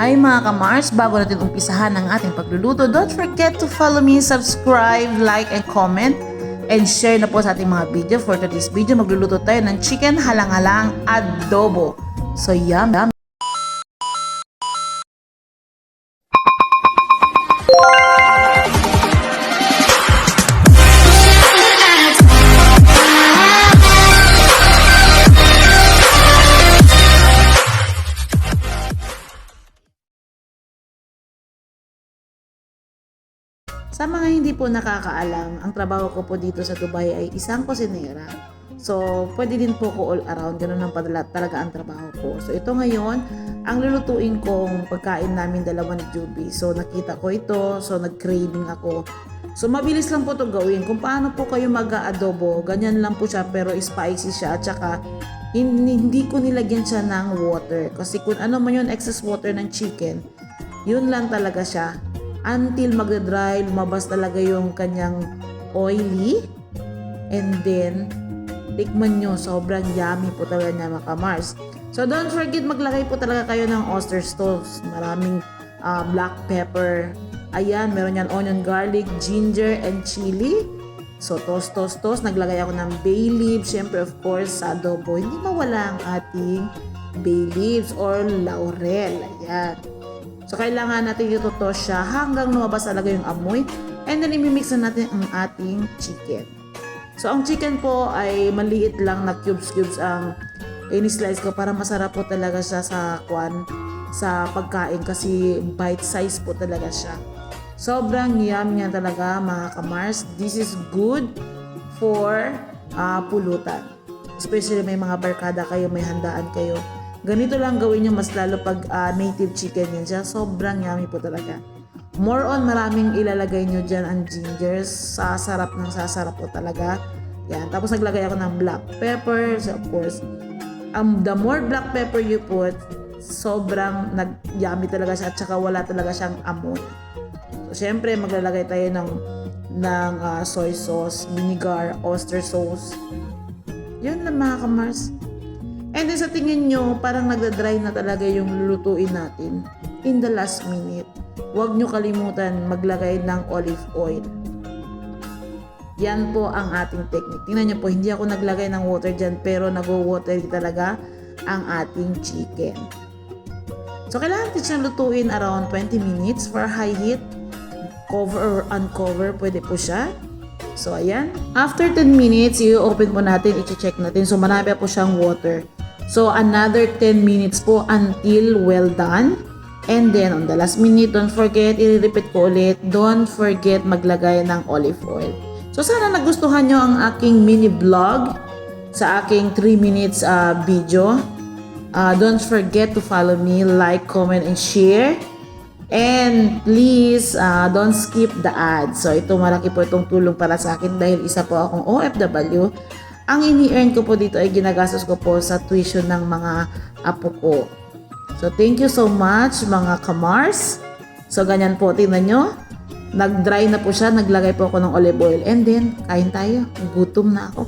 Hi mga ka-Mars, bago natin umpisahan ang ating pagluluto, don't forget to follow me, subscribe, like, and comment, and share na po sa ating mga video. For today's video, magluluto tayo ng chicken halang-halang adobo. So yum! Sa mga hindi po nakakaalam, ang trabaho ko po dito sa Dubai ay isang kusinera. So, pwede din po ko all around. Ganun ang talaga ang trabaho ko. So, ito ngayon, ang lulutuin kong pagkain namin dalawa ni Juby. So, nakita ko ito. So, nag-craving ako. So, mabilis lang po ito gawin. Kung paano po kayo mag-adobo, ganyan lang po siya pero spicy siya. At saka, hindi ko nilagyan siya ng water. Kasi kung ano man yung excess water ng chicken, yun lang talaga siya. Until magda-dry, lumabas talaga yung kanyang oily. And then, tikman nyo, sobrang yummy po talaga niya mga ka-Mars. So, don't forget, maglagay po talaga kayo ng oyster sauce. Maraming black pepper. Ayan, meron yan onion, garlic, ginger, and chili. So, toast. Naglagay ako ng bay leaves. Siyempre, of course, sa adobo, hindi mawala ang ating bay leaves or laurel. Ayan. So, kailangan natin ito-toast siya hanggang lumabas talaga yung amoy. And then, imimix na natin ang ating chicken. So, ang chicken po ay maliit lang na cubes ang ini-slice ko para masarap po talaga siya sa pagkain kasi bite size po talaga siya. Sobrang yum niya talaga mga ka-Mars. This is good for pulutan. Especially may mga barkada kayo, may handaan kayo. Ganito lang gawin nyo, mas lalo pag native chicken yan siya. Sobrang yummy po talaga. More on, maraming ilalagay nyo dyan ang ginger. Sasarap po talaga. Yan. Tapos naglagay ako ng black pepper. So of course, the more black pepper you put, sobrang yummy talaga siya. At saka wala talaga siyang amoy. So syempre, maglalagay tayo ng soy sauce, vinegar, oyster sauce. Yun lang mga ka-Mars. And then sa tingin nyo, parang nagda-dry na talaga yung lulutuin natin in the last minute. Huwag nyo kalimutan maglagay ng olive oil. Yan po ang ating technique. Tingnan nyo po, hindi ako naglagay ng water dyan pero nag-water talaga ang ating chicken. So kailangan natin siyang lutuin around 20 minutes for high heat. Cover or uncover, pwede po siya. So ayan. After 10 minutes, i-open po natin, i-check natin. So marami po siyang water. So, another 10 minutes po until well done. And then, on the last minute, don't forget, i-repeat ko ulit, don't forget maglagay ng olive oil. So, sana nagustuhan nyo ang aking mini vlog sa aking 3 minutes video. Don't forget to follow me, like, comment, and share. And please, don't skip the ads. So, ito malaki po itong tulong para sa akin dahil isa po akong OFW. Ang ini-earn ko po dito ay ginagastos ko po sa tuition ng mga apo ko. So, thank you so much mga ka-Mars. So, ganyan po. Tingnan nyo. Nag-dry na po siya. Naglagay po ako ng olive oil. And then, kain tayo. Gutom na ako.